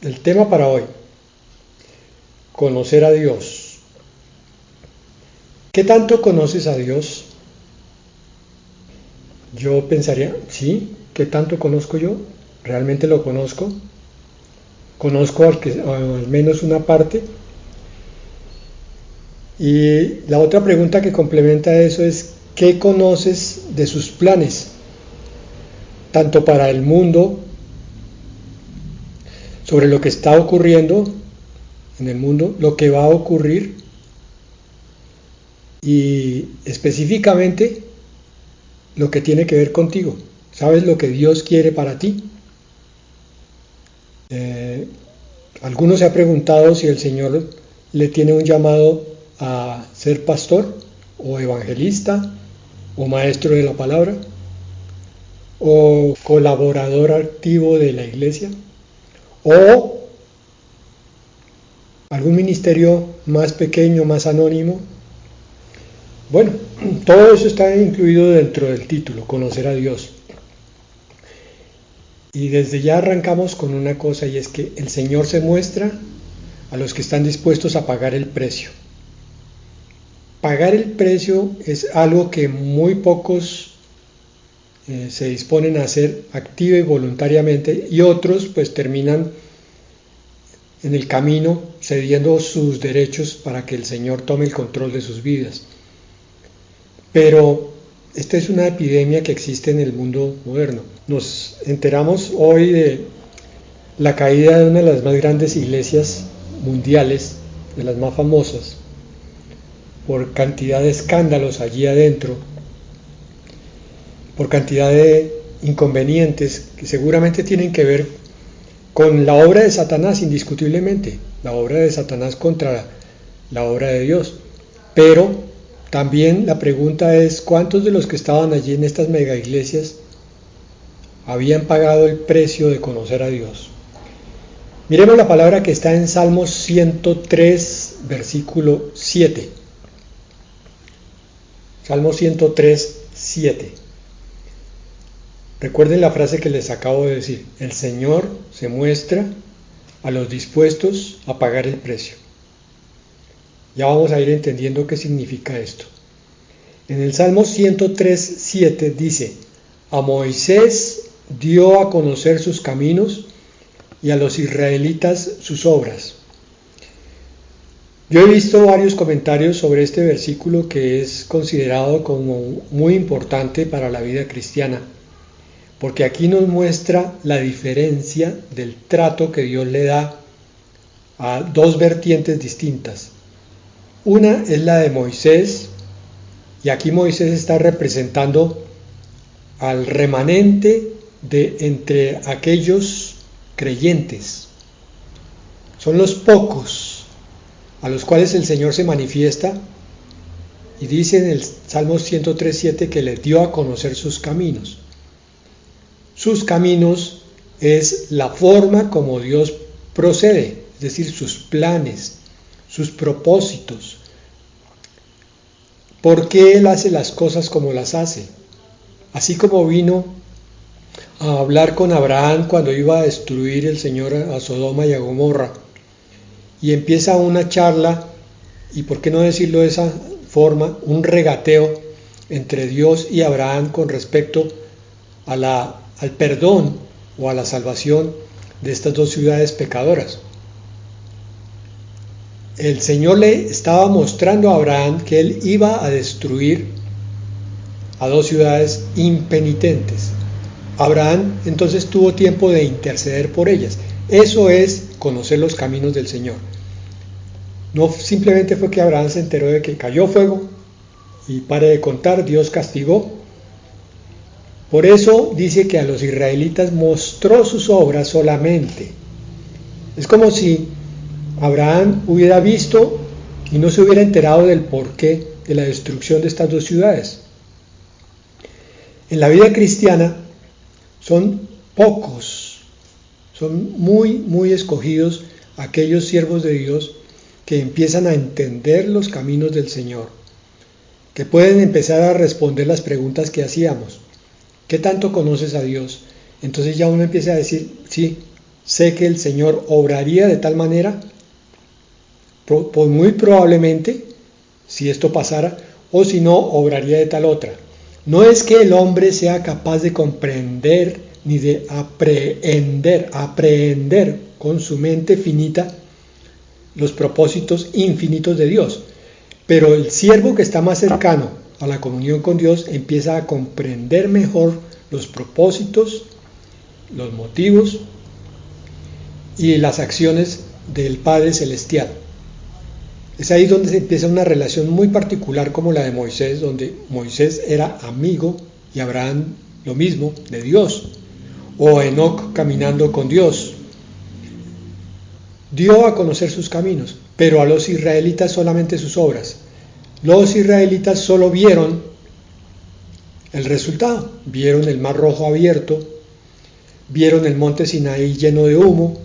El tema para hoy, conocer a Dios. ¿Qué tanto conoces a Dios? Yo pensaría, sí, ¿qué tanto conozco yo? ¿Realmente lo conozco? ¿Conozco al menos una parte? Y la otra pregunta que complementa eso es, ¿qué conoces de sus planes? Tanto para el mundo, sobre lo que está ocurriendo en el mundo, lo que va a ocurrir y específicamente lo que tiene que ver contigo. ¿Sabes lo que Dios quiere para ti? Eh, Algunos se ha preguntado si el Señor le tiene un llamado a ser pastor o evangelista o maestro de la palabra o colaborador activo de la iglesia o algún ministerio más pequeño, más anónimo. Bueno, todo eso está incluido dentro del título, conocer a Dios. Y desde ya arrancamos con una cosa, y es que el Señor se muestra a los que están dispuestos a pagar el precio. Pagar el precio es algo que muy pocos se disponen a hacer activa y voluntariamente, y otros pues terminan en el camino cediendo sus derechos para que el Señor tome el control de sus vidas. Pero esta es una epidemia que existe en el mundo moderno. Nos enteramos hoy de la caída de una de las más grandes iglesias mundiales, de las más famosas, por cantidad de escándalos allí adentro, por cantidad de inconvenientes que seguramente tienen que ver con la obra de Satanás, indiscutiblemente, la obra de Satanás contra la obra de Dios. Pero también la pregunta es, ¿cuántos de los que estaban allí en estas mega iglesias habían pagado el precio de conocer a Dios? Miremos la palabra que está en Salmos 103, versículo 7. Salmo 103, 7. Recuerden la frase que les acabo de decir. El Señor se muestra a los dispuestos a pagar el precio. Ya vamos a ir entendiendo qué significa esto. En el Salmo 103, 7 dice, a Moisés dio a conocer sus caminos y a los israelitas sus obras. Yo he visto varios comentarios sobre este versículo que es considerado como muy importante para la vida cristiana, porque aquí nos muestra la diferencia del trato que Dios le da a dos vertientes distintas. Una es la de Moisés, y aquí Moisés está representando al remanente de entre aquellos creyentes. Son los pocos a los cuales el Señor se manifiesta y dice en el Salmo 103:7 que les dio a conocer sus caminos. Sus caminos es la forma como Dios procede, es decir, sus planes, sus propósitos. ¿Por qué Él hace las cosas como las hace? Así como vino a hablar con Abraham cuando iba a destruir el Señor a Sodoma y a Gomorra, y empieza una charla, y por qué no decirlo de esa forma, un regateo entre Dios y Abraham con respecto a al perdón o a la salvación de estas dos ciudades pecadoras. El Señor le estaba mostrando a Abraham que él iba a destruir a dos ciudades impenitentes. Abraham entonces tuvo tiempo de interceder por ellas. Eso es conocer los caminos del Señor. No simplemente fue que Abraham se enteró de que cayó fuego y pare de contar, Dios castigó. Por eso dice que a los israelitas mostró sus obras solamente. Es como si Abraham hubiera visto y no se hubiera enterado del porqué de la destrucción de estas dos ciudades. En la vida cristiana son pocos, son muy escogidos aquellos siervos de Dios que empiezan a entender los caminos del Señor, que pueden empezar a responder las preguntas que hacíamos. ¿Qué tanto conoces a Dios? Entonces ya uno empieza a decir, sí, sé que el Señor obraría de tal manera, pues muy probablemente, si esto pasara, o si no, obraría de tal otra. No es que el hombre sea capaz de comprender ni de aprehender con su mente finita los propósitos infinitos de Dios, pero el siervo que está más cercano a la comunión con Dios empieza a comprender mejor los propósitos, los motivos y las acciones del Padre Celestial. Es ahí donde se empieza una relación muy particular como la de Moisés, donde Moisés era amigo y Abraham lo mismo de Dios, o Enoc caminando con Dios. Dio a conocer sus caminos, pero a los israelitas solamente sus obras. Los israelitas solo vieron el resultado, vieron el Mar Rojo abierto, vieron el monte Sinaí lleno de humo,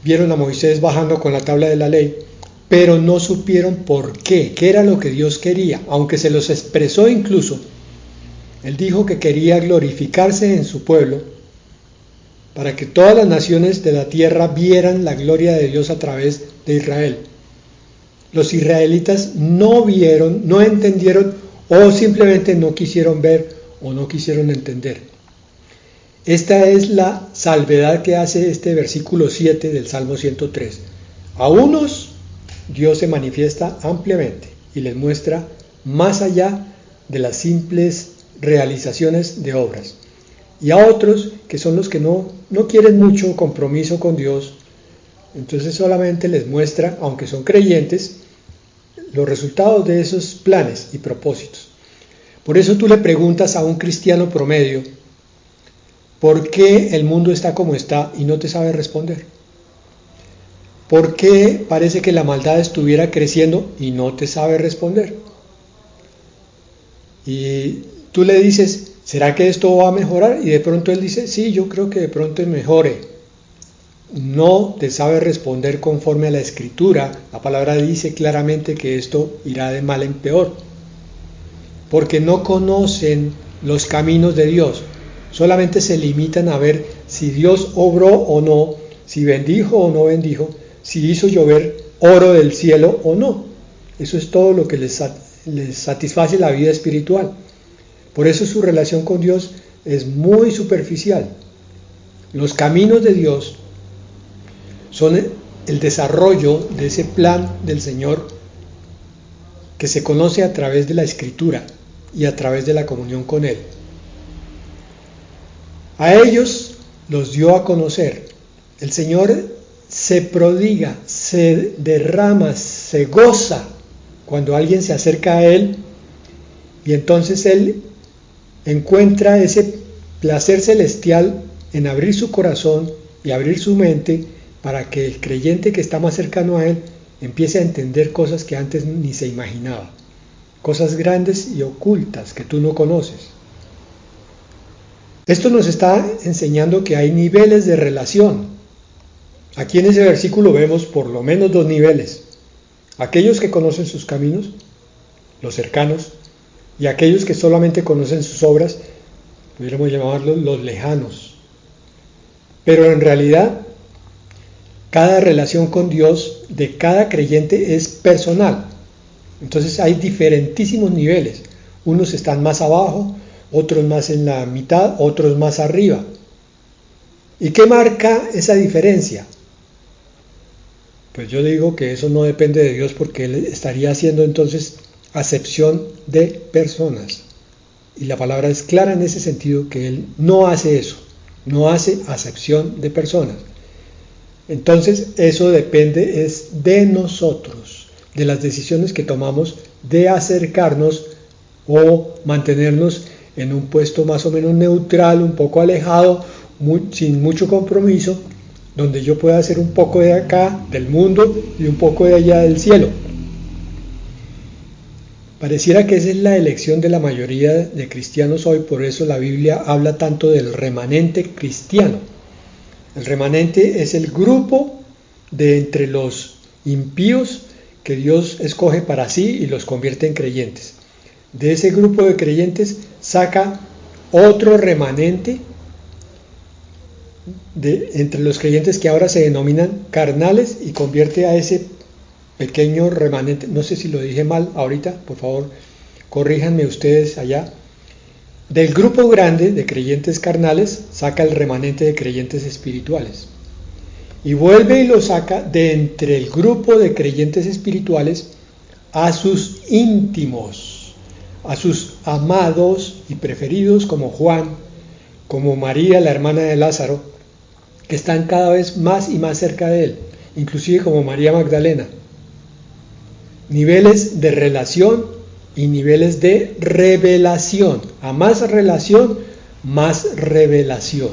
vieron a Moisés bajando con la tabla de la ley, pero no supieron por qué era lo que Dios quería, aunque se los expresó incluso. Él dijo que quería glorificarse en su pueblo, para que todas las naciones de la tierra vieran la gloria de Dios a través de Israel. Los israelitas no vieron, no entendieron, o simplemente no quisieron ver o no quisieron entender. Esta es la salvedad que hace este versículo 7 del Salmo 103. A unos Dios se manifiesta ampliamente y les muestra más allá de las simples realizaciones de obras. Y a otros, que son los que no quieren mucho compromiso con Dios, entonces solamente les muestra, aunque son creyentes, los resultados de esos planes y propósitos. Por eso tú le preguntas a un cristiano promedio, ¿por qué el mundo está como está? Y no te sabe responder. ¿Por qué parece que la maldad estuviera creciendo? Y no te sabe responder. Y tú le dices, ¿será que esto va a mejorar? Y de pronto él dice, sí, yo creo que de pronto mejore. No te sabe responder conforme a la Escritura. La palabra dice claramente que esto irá de mal en peor. Porque no conocen los caminos de Dios. Solamente se limitan a ver si Dios obró o no, si bendijo o no bendijo, si hizo llover oro del cielo o no. Eso es todo lo que les satisface la vida espiritual. Por eso su relación con Dios es muy superficial. Los caminos de Dios son el desarrollo de ese plan del Señor que se conoce a través de la Escritura y a través de la comunión con Él. A ellos los dio a conocer. El Señor se prodiga, se derrama, se goza cuando alguien se acerca a Él, y entonces Él encuentra ese placer celestial en abrir su corazón y abrir su mente para que el creyente que está más cercano a Él empiece a entender cosas que antes ni se imaginaba, cosas grandes y ocultas que tú no conoces. Esto nos está enseñando que hay niveles de relación. Aquí en ese versículo vemos por lo menos dos niveles. Aquellos que conocen sus caminos, los cercanos, y aquellos que solamente conocen sus obras, pudiéramos llamarlos los lejanos. Pero en realidad, cada relación con Dios de cada creyente es personal. Entonces hay diferentísimos niveles. Unos están más abajo, otros más en la mitad, otros más arriba. ¿Y qué marca esa diferencia? Pues yo digo que eso no depende de Dios, porque Él estaría haciendo entonces acepción de personas. Y la palabra es clara en ese sentido, que Él no hace eso, no hace acepción de personas. Entonces eso depende es de nosotros, de las decisiones que tomamos de acercarnos o mantenernos en un puesto más o menos neutral, un poco alejado, sin mucho compromiso, donde yo pueda hacer un poco de acá, del mundo, y un poco de allá del cielo. Pareciera que esa es la elección de la mayoría de cristianos hoy, por eso la Biblia habla tanto del remanente cristiano. El remanente es el grupo de entre los impíos que Dios escoge para sí y los convierte en creyentes. De ese grupo de creyentes saca otro remanente entre los creyentes que ahora se denominan carnales y convierte a ese pequeño remanente, no sé si lo dije mal ahorita, por favor, corríjanme ustedes allá. Del grupo grande de creyentes carnales saca el remanente de creyentes espirituales. Y vuelve y lo saca de entre el grupo de creyentes espirituales a sus íntimos, a sus amados y preferidos como Juan, como María, la hermana de Lázaro, que están cada vez más y más cerca de él, inclusive como María Magdalena. Niveles de relación y niveles de revelación. A más relación, más revelación.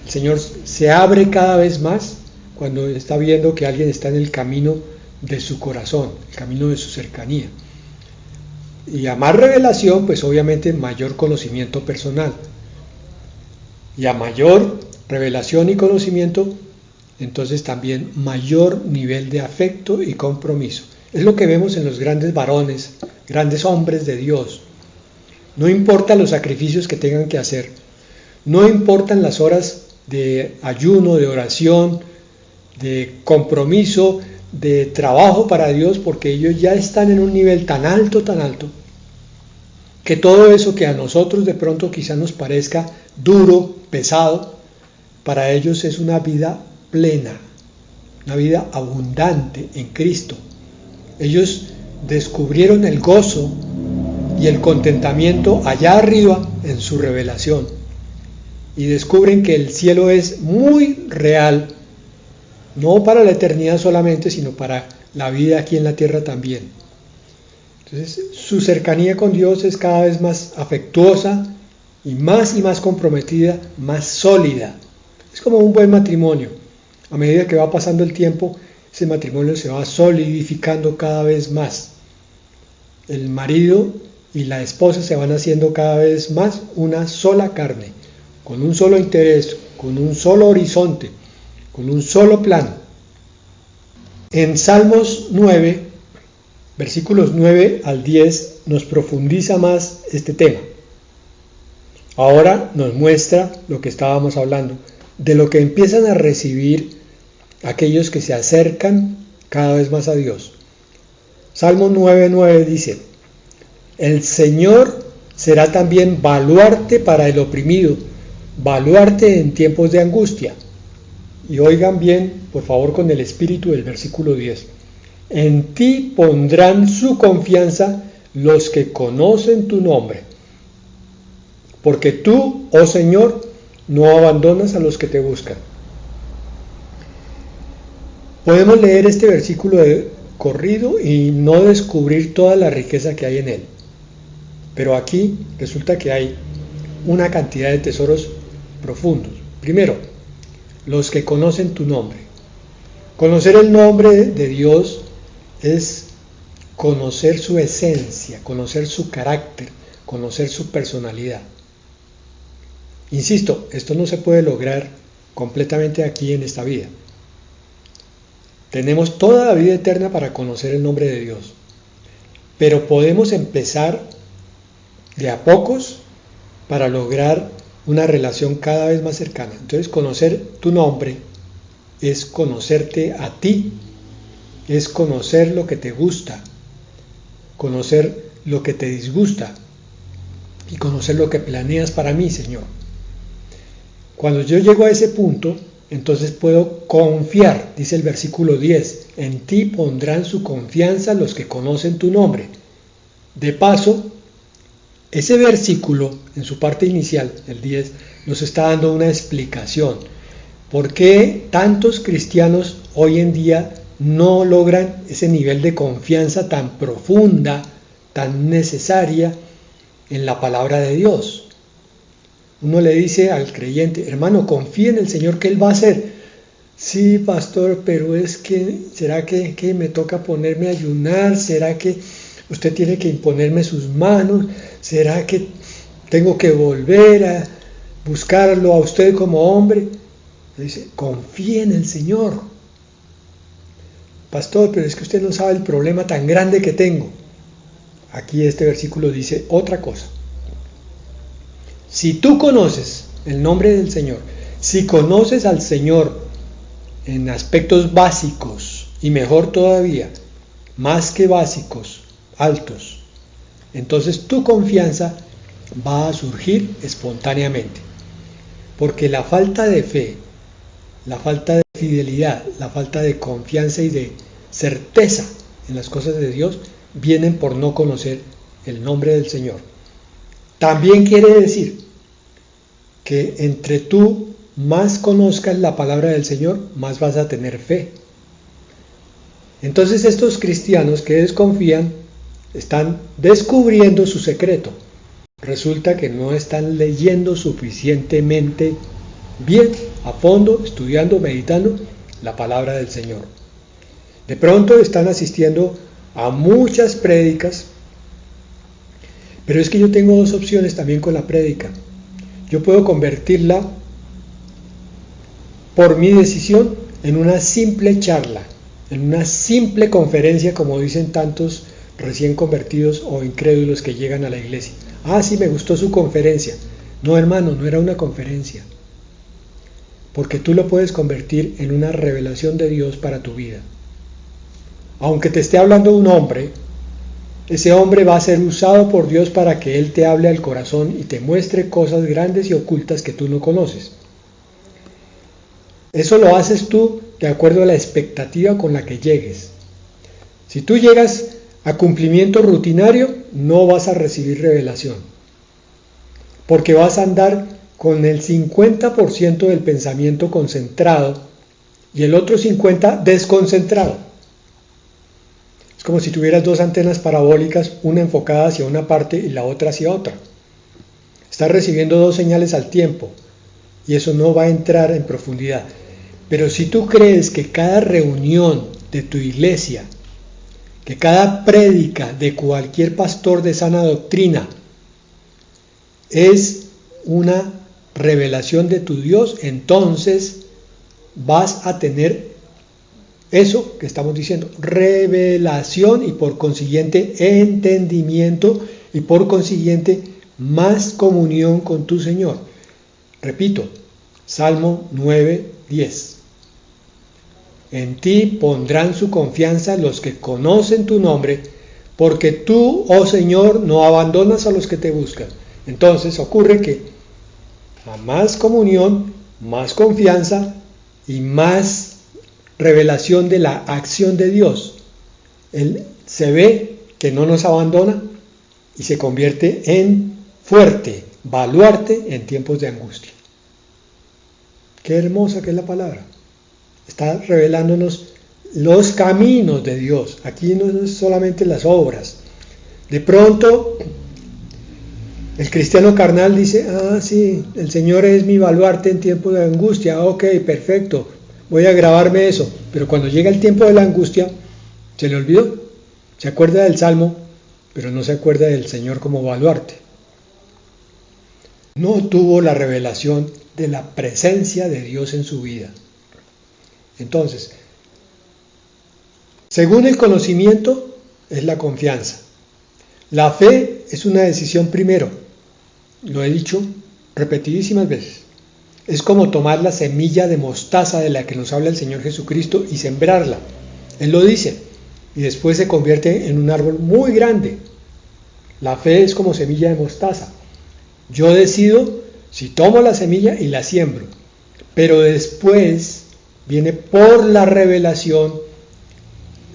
El Señor se abre cada vez más cuando está viendo que alguien está en el camino de su corazón, el camino de su cercanía. Y a más revelación, pues obviamente mayor conocimiento personal. Y a mayor revelación y conocimiento, entonces también mayor nivel de afecto y compromiso. Es lo que vemos en los grandes varones, grandes hombres de Dios. No importa los sacrificios que tengan que hacer, no importan las horas de ayuno, de oración, de compromiso, de trabajo para Dios, porque ellos ya están en un nivel tan alto, que todo eso que a nosotros de pronto quizá nos parezca duro, pesado, para ellos es una vida plena, una vida abundante en Cristo. Ellos descubrieron el gozo y el contentamiento allá arriba en su revelación y descubren que el cielo es muy real, no para la eternidad solamente, sino para la vida aquí en la tierra también. Entonces su cercanía con Dios es cada vez más afectuosa y más comprometida, más sólida. Es como un buen matrimonio. A medida que va pasando el tiempo, ese matrimonio se va solidificando cada vez más. El marido y la esposa se van haciendo cada vez más una sola carne, con un solo interés, con un solo horizonte, con un solo plan. En Salmos 9, versículos 9 al 10, nos profundiza más este tema. Ahora nos muestra lo que estábamos hablando, de lo que empiezan a recibir aquellos que se acercan cada vez más a Dios. Salmo 9:9 dice: el Señor será también baluarte para el oprimido, baluarte en tiempos de angustia. Y oigan bien, por favor, con el espíritu del versículo 10. En ti pondrán su confianza los que conocen tu nombre. Porque tú, oh Señor, no abandonas a los que te buscan. Podemos leer este versículo de corrido y no descubrir toda la riqueza que hay en él. Pero aquí resulta que hay una cantidad de tesoros profundos. Primero, los que conocen tu nombre. Conocer el nombre de Dios es conocer su esencia, conocer su carácter, conocer su personalidad. Insisto, esto no se puede lograr completamente aquí en esta vida. Tenemos toda la vida eterna para conocer el nombre de Dios, pero podemos empezar de a pocos para lograr una relación cada vez más cercana. Entonces, conocer tu nombre es conocerte a ti, es conocer lo que te gusta, conocer lo que te disgusta y conocer lo que planeas para mí, Señor. Cuando yo llego a ese punto, entonces puedo confiar, dice el versículo 10, en ti pondrán su confianza los que conocen tu nombre. De paso, ese versículo, en su parte inicial, el 10, nos está dando una explicación. ¿Por qué tantos cristianos hoy en día no logran ese nivel de confianza tan profunda, tan necesaria en la palabra de Dios? Uno le dice al creyente: hermano, confía en el Señor que Él va a hacer. Sí, pastor, pero es que, ¿será que me toca ponerme a ayunar? ¿Será que usted tiene que imponerme sus manos? ¿Será que tengo que volver a buscarlo a usted como hombre? Le dice: confía en el Señor. Pastor, pero es que usted no sabe el problema tan grande que tengo. Aquí este versículo dice otra cosa. Si tú conoces el nombre del Señor, Si conoces al Señor en aspectos básicos, y mejor todavía, más que básicos, altos, entonces tu confianza va a surgir espontáneamente. Porque la falta de fe, la falta de fidelidad, la falta de confianza y de certeza en las cosas de Dios vienen por no conocer el nombre del Señor. También quiere decir que entre tú más conozcas la palabra del Señor, más vas a tener fe. Entonces estos cristianos que desconfían están descubriendo su secreto. Resulta que no están leyendo suficientemente bien, a fondo, estudiando, meditando la palabra del Señor. De pronto están asistiendo a muchas prédicas, pero es que yo tengo dos opciones también con la prédica. Yo puedo convertirla por mi decisión en una simple charla, en una simple conferencia, como dicen tantos recién convertidos o incrédulos que llegan a la iglesia. Ah, sí, me gustó su conferencia. No, hermano, no era una conferencia. Porque tú lo puedes convertir en una revelación de Dios para tu vida. Aunque te esté hablando un hombre, ese hombre va a ser usado por Dios para que Él te hable al corazón y te muestre cosas grandes y ocultas que tú no conoces. Eso lo haces tú de acuerdo a la expectativa con la que llegues. Si tú llegas a cumplimiento rutinario, no vas a recibir revelación, porque vas a andar con el 50% del pensamiento concentrado y el otro 50% desconcentrado. Es como si tuvieras dos antenas parabólicas, una enfocada hacia una parte y la otra hacia otra. Estás recibiendo dos señales al tiempo y eso no va a entrar en profundidad. Pero si tú crees que cada reunión de tu iglesia, que cada prédica de cualquier pastor de sana doctrina es una revelación de tu Dios, entonces vas a tener eso que estamos diciendo, revelación y por consiguiente entendimiento y por consiguiente más comunión con tu Señor. Repito, Salmo 9:10. En ti pondrán su confianza los que conocen tu nombre, porque tú, oh Señor, no abandonas a los que te buscan. Entonces ocurre que a más comunión, más confianza y más revelación de la acción de Dios, Él se ve que no nos abandona y se convierte en fuerte, baluarte en tiempos de angustia. Qué hermosa que es la palabra. Está revelándonos los caminos de Dios. Aquí no es solamente las obras. De pronto, el cristiano carnal dice, ah, sí, el Señor es mi baluarte en tiempos de angustia. Ok, perfecto, voy a grabarme eso. Pero cuando llega el tiempo de la angustia, se le olvidó. Se acuerda del Salmo, pero no se acuerda del Señor como baluarte. No tuvo la revelación de la presencia de Dios en su vida. Entonces, según el conocimiento, es la confianza. La fe es una decisión primero. Lo he dicho repetidísimas veces. Es como tomar la semilla de mostaza de la que nos habla el Señor Jesucristo y sembrarla. Él lo dice. Y después se convierte en un árbol muy grande. La fe es como semilla de mostaza. Yo decido si tomo la semilla y la siembro. Pero después viene por la revelación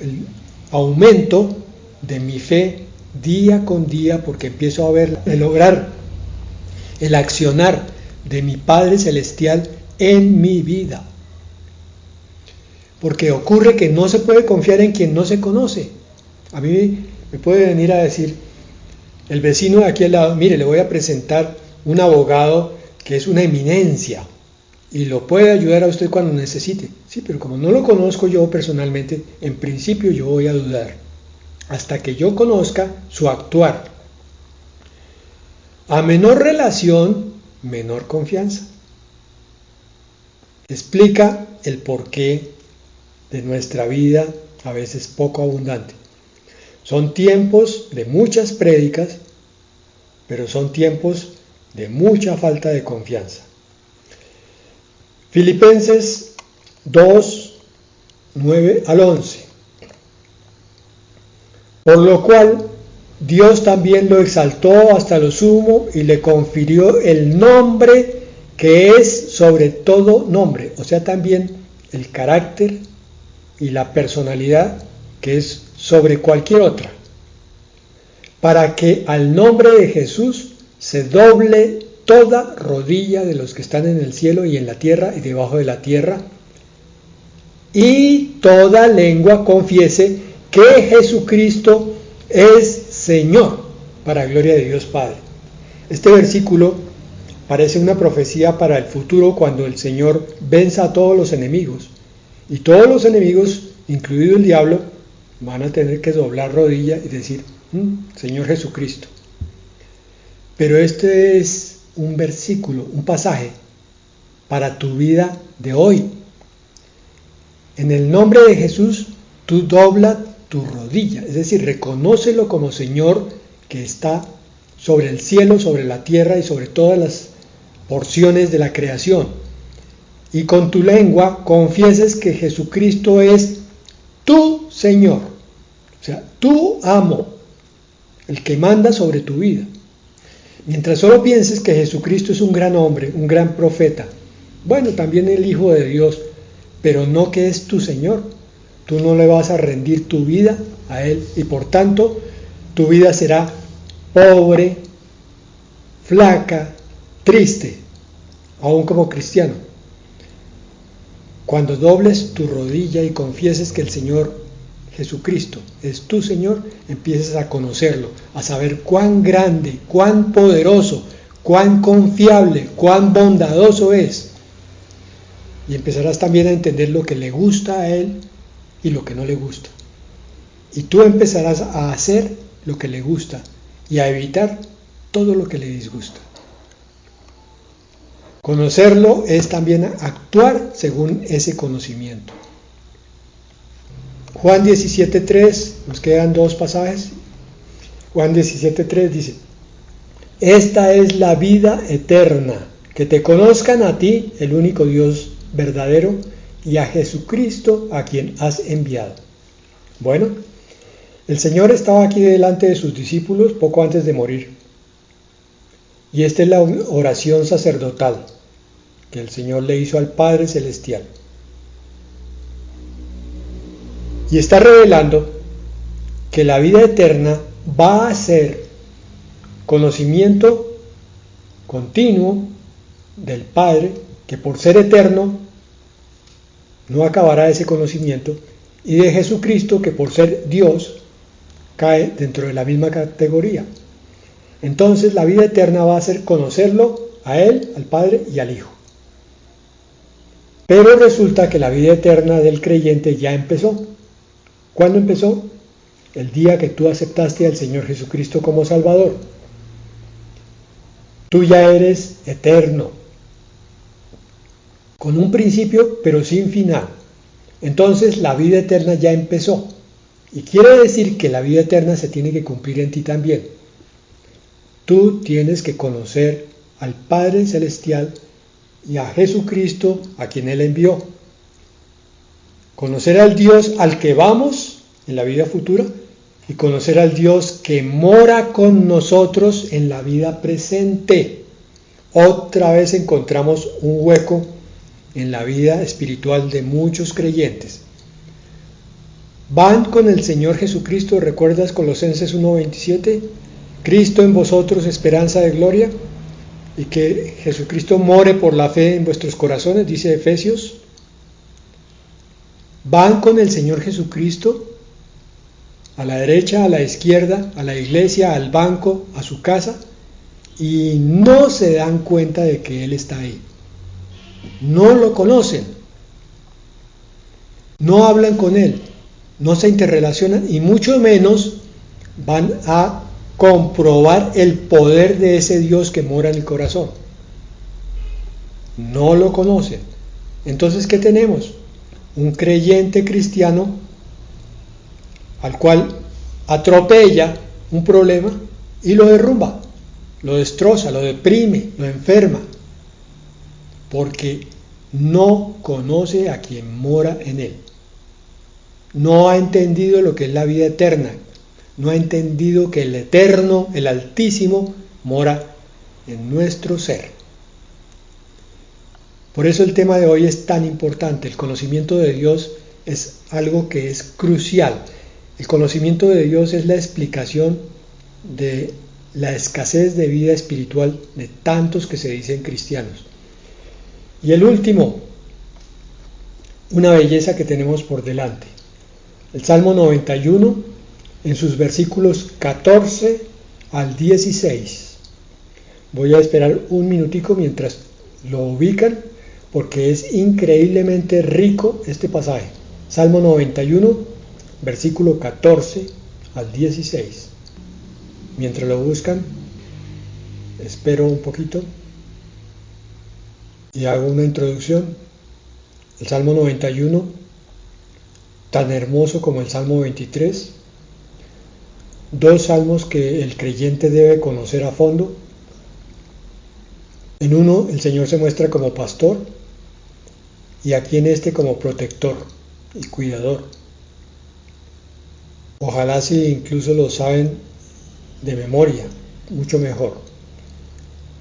el aumento de mi fe día con día, porque empiezo a ver el obrar, el accionar de mi Padre Celestial en mi vida. Porque ocurre que no se puede confiar en quien no se conoce. A mí me puede venir a decir el vecino de aquí al lado, mire, le voy a presentar un abogado que es una eminencia y lo puede ayudar a usted cuando necesite. Sí, pero como no lo conozco yo personalmente, en principio yo voy a dudar hasta que yo conozca su actuar. A menor relación, menor confianza. Explica el porqué de nuestra vida a veces poco abundante. Son tiempos de muchas prédicas, pero son tiempos de mucha falta de confianza. Filipenses 2, 9 al 11. Por lo cual Dios también lo exaltó hasta lo sumo y le confirió el nombre que es sobre todo nombre, o sea, también el carácter y la personalidad que es sobre cualquier otra, para que al nombre de Jesús se doble toda rodilla de los que están en el cielo y en la tierra y debajo de la tierra, y toda lengua confiese que Jesucristo es Señor, para gloria de Dios Padre. Este versículo parece una profecía para el futuro, cuando el Señor venza a todos los enemigos, y todos los enemigos, incluido el diablo, van a tener que doblar rodilla y decir, Señor Jesucristo. Pero este es un versículo, un pasaje para tu vida de hoy. En el nombre de Jesús, tú dobla tu rodilla, es decir, reconócelo como Señor que está sobre el cielo, sobre la tierra y sobre todas las porciones de la creación. Y con tu lengua confieses que Jesucristo es tu Señor, o sea, tu amo, el que manda sobre tu vida. Mientras solo pienses que Jesucristo es un gran hombre, un gran profeta, bueno, también el Hijo de Dios, pero no que es tu Señor, tú no le vas a rendir tu vida a Él, y por tanto tu vida será pobre, flaca, triste, aún como cristiano. Cuando dobles tu rodilla y confieses que el Señor Jesucristo es tu Señor, empiezas a conocerlo, a saber cuán grande, cuán poderoso, cuán confiable, cuán bondadoso es. Y empezarás también a entender lo que le gusta a Él y lo que no le gusta. Y tú empezarás a hacer lo que le gusta y a evitar todo lo que le disgusta. Conocerlo es también actuar según ese conocimiento. Juan 17:3, nos quedan dos pasajes. Juan 17:3 dice: esta es la vida eterna, que te conozcan a ti, el único Dios verdadero, y a Jesucristo, a quien has enviado. Bueno, el Señor estaba aquí delante de sus discípulos poco antes de morir. Y esta es la oración sacerdotal que el Señor le hizo al Padre Celestial. Y está revelando que la vida eterna va a ser conocimiento continuo del Padre, que por ser eterno no acabará ese conocimiento, y de Jesucristo, que por ser Dios cae dentro de la misma categoría. Entonces la vida eterna va a ser conocerlo a Él, al Padre y al Hijo. Pero resulta que la vida eterna del creyente ya empezó. ¿Cuándo empezó? El día que tú aceptaste al Señor Jesucristo como Salvador. Tú ya eres eterno, con un principio pero sin final. Entonces la vida eterna ya empezó. Y quiere decir que la vida eterna se tiene que cumplir en ti también. Tú tienes que conocer al Padre Celestial y a Jesucristo, a quien Él envió. Conocer al Dios al que vamos en la vida futura y conocer al Dios que mora con nosotros en la vida presente. Otra vez encontramos un hueco en la vida espiritual de muchos creyentes. Van con el Señor Jesucristo, ¿recuerdas Colosenses 1:27? Cristo en vosotros, esperanza de gloria, y que Jesucristo more por la fe en vuestros corazones, dice Efesios. Van con el Señor Jesucristo a la derecha, a la izquierda, a la iglesia, al banco, a su casa, y no se dan cuenta de que Él está ahí. No lo conocen, no hablan con Él, no se interrelacionan y mucho menos van a comprobar el poder de ese Dios que mora en el corazón. No lo conocen. Entonces, ¿qué tenemos? Un creyente cristiano al cual atropella un problema y lo derrumba, lo destroza, lo deprime, lo enferma, porque no conoce a quien mora en él. No ha entendido lo que es la vida eterna. No ha entendido que el Eterno, el Altísimo, mora en nuestro ser. Por eso el tema de hoy es tan importante. El conocimiento de Dios es algo que es crucial. El conocimiento de Dios es la explicación de la escasez de vida espiritual de tantos que se dicen cristianos. Y el último, una belleza que tenemos por delante. El Salmo 91, en sus versículos 14 al 16. Voy a esperar un minutico mientras lo ubican, porque es increíblemente rico este pasaje. Salmo 91, versículo 14 al 16. Mientras lo buscan, espero un poquito y hago una introducción. El Salmo 91, tan hermoso como el Salmo 23, dos salmos que el creyente debe conocer a fondo. En uno el Señor se muestra como pastor y aquí en este como protector y cuidador. Ojalá si incluso lo saben de memoria, mucho mejor.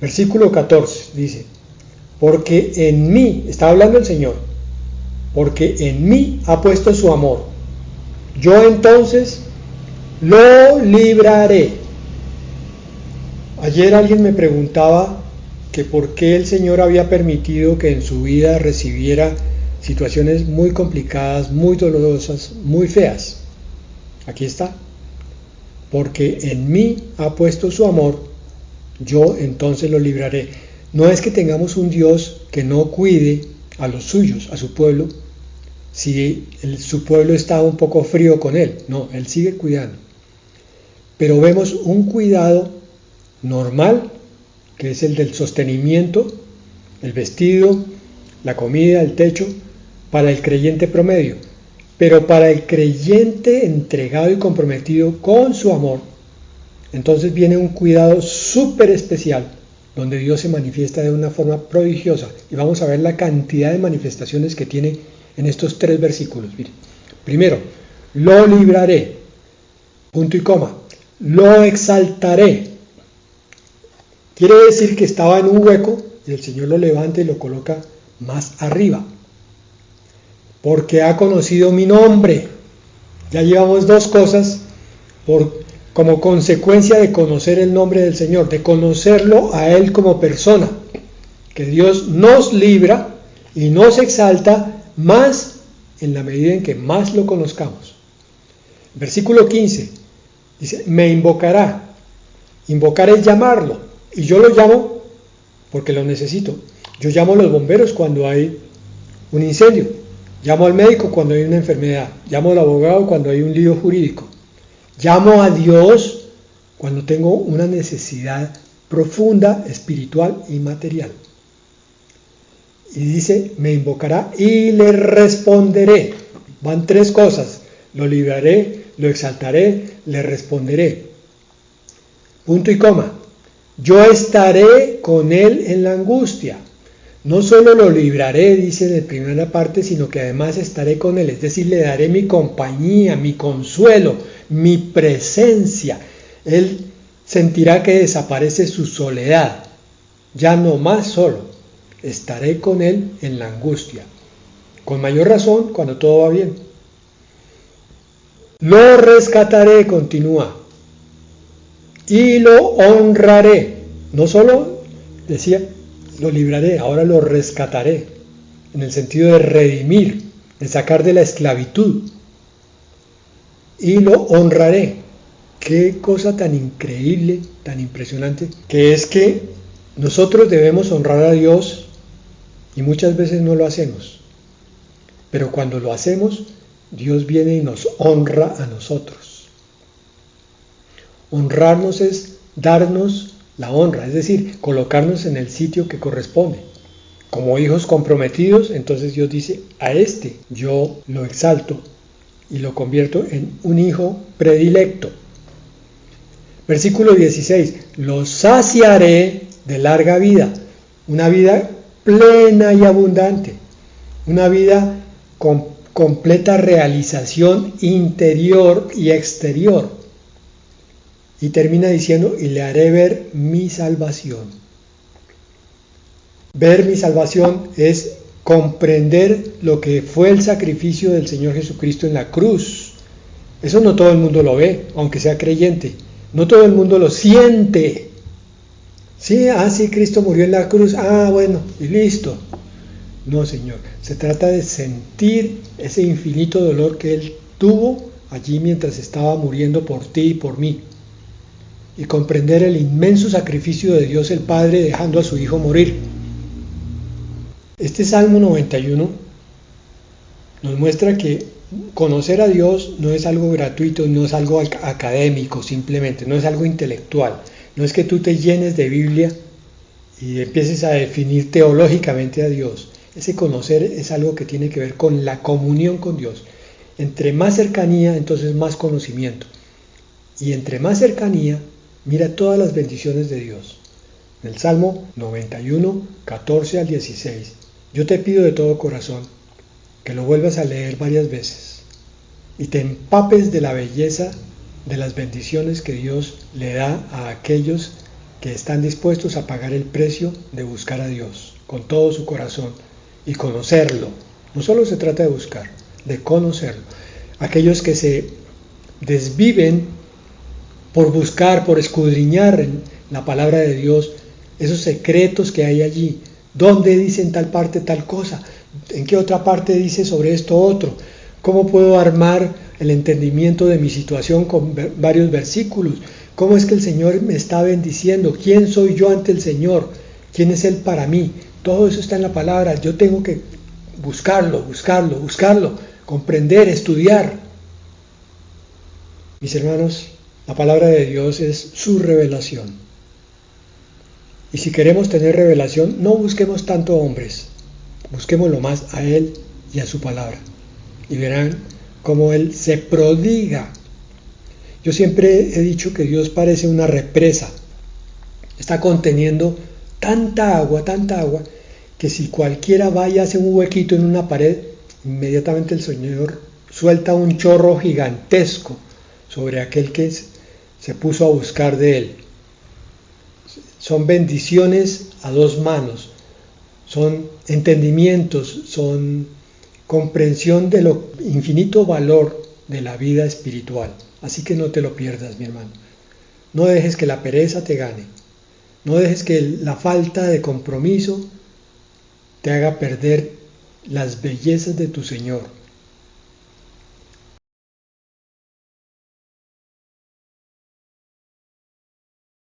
Versículo 14 dice: porque en mí, está hablando el Señor, porque en mí ha puesto su amor, yo entonces lo libraré. Ayer alguien me preguntaba que por qué el Señor había permitido que en su vida recibiera situaciones muy complicadas, muy dolorosas, muy feas. Aquí está. Porque en mí ha puesto su amor, yo entonces lo libraré. No es que tengamos un Dios que no cuide a los suyos, a su pueblo, si su pueblo está un poco frío con él. No, él sigue cuidando. Pero vemos un cuidado normal, que es el del sostenimiento, el vestido, la comida, el techo, para el creyente promedio. Pero para el creyente entregado y comprometido con su amor, entonces viene un cuidado súper especial, donde Dios se manifiesta de una forma prodigiosa. Y vamos a ver la cantidad de manifestaciones que tiene en estos 3 versículos. Mire, primero, lo libraré, punto y coma, lo exaltaré. Quiere decir que estaba en un hueco y el Señor lo levanta y lo coloca más arriba. Porque ha conocido mi nombre. Ya llevamos 2 cosas como consecuencia de conocer el nombre del Señor, de conocerlo a Él como persona. Que Dios nos libra y nos exalta más en la medida en que más lo conozcamos. Versículo 15 dice: me invocará. Invocar es llamarlo. Y yo lo llamo porque lo necesito. Yo llamo a los bomberos cuando hay un incendio. Llamo al médico cuando hay una enfermedad. Llamo al abogado cuando hay un lío jurídico. Llamo a Dios cuando tengo una necesidad profunda, espiritual y material. Y dice, me invocará y le responderé. Van 3 cosas. Lo libraré, lo exaltaré, le responderé. Punto y coma. Yo estaré con él en la angustia. No solo lo libraré, dice en la primera parte, sino que además estaré con él. Es decir, le daré mi compañía, mi consuelo, mi presencia. Él sentirá que desaparece su soledad. Ya no más solo. Estaré con él en la angustia. Con mayor razón cuando todo va bien. Lo rescataré, continúa. Y lo honraré. No solo decía, lo libraré, ahora lo rescataré, en el sentido de redimir, de sacar de la esclavitud. Y lo honraré. Qué cosa tan increíble, tan impresionante, que es que nosotros debemos honrar a Dios y muchas veces no lo hacemos. Pero cuando lo hacemos, Dios viene y nos honra a nosotros. Honrarnos es darnos la honra, es decir, colocarnos en el sitio que corresponde. Como hijos comprometidos, entonces Dios dice, a este yo lo exalto y lo convierto en un hijo predilecto. Versículo 16, lo saciaré de larga vida, una vida plena y abundante. una vida con completa realización interior y exterior. Y termina diciendo, y le haré ver mi salvación. Ver mi salvación es comprender lo que fue el sacrificio del Señor Jesucristo en la cruz. Eso no todo el mundo lo ve, aunque sea creyente. No todo el mundo lo siente. Sí, sí, Cristo murió en la cruz. Bueno, y listo. No, Señor. Se trata de sentir ese infinito dolor que Él tuvo allí mientras estaba muriendo por ti y por mí. Y comprender el inmenso sacrificio de Dios el Padre dejando a su Hijo morir. Este Salmo 91 nos muestra que conocer a Dios no es algo gratuito, no es algo académico simplemente, no es algo intelectual. No es que tú te llenes de Biblia y empieces a definir teológicamente a Dios. Ese conocer es algo que tiene que ver con la comunión con Dios. Entre más cercanía, entonces más conocimiento. Y entre más cercanía, mira todas las bendiciones de Dios. En el Salmo 91, 14 al 16. Yo te pido de todo corazón que lo vuelvas a leer varias veces y te empapes de la belleza de las bendiciones que Dios le da a aquellos que están dispuestos a pagar el precio de buscar a Dios con todo su corazón y conocerlo. No solo se trata de buscar, de conocerlo. Aquellos que se desviven por buscar, por escudriñar en la palabra de Dios, esos secretos que hay allí. ¿Dónde dice en tal parte tal cosa? ¿En qué otra parte dice sobre esto otro? ¿Cómo puedo armar el entendimiento de mi situación con varios versículos? ¿Cómo es que el Señor me está bendiciendo? ¿Quién soy yo ante el Señor? ¿Quién es Él para mí? Todo eso está en la palabra. Yo tengo que buscarlo, comprender, estudiar. Mis hermanos, la palabra de Dios es su revelación. Y si queremos tener revelación, no busquemos tanto hombres, busquémoslo más a Él y a su palabra. Y verán cómo Él se prodiga. Yo siempre he dicho que Dios parece una represa. Está conteniendo tanta agua, que si cualquiera va y hace un huequito en una pared, inmediatamente el Señor suelta un chorro gigantesco sobre aquel que se puso a buscar de Él. Son bendiciones a dos manos, son entendimientos, son comprensión de lo infinito valor de la vida espiritual. Así que no te lo pierdas, mi hermano. No dejes que la pereza te gane. No dejes que la falta de compromiso te haga perder las bellezas de tu Señor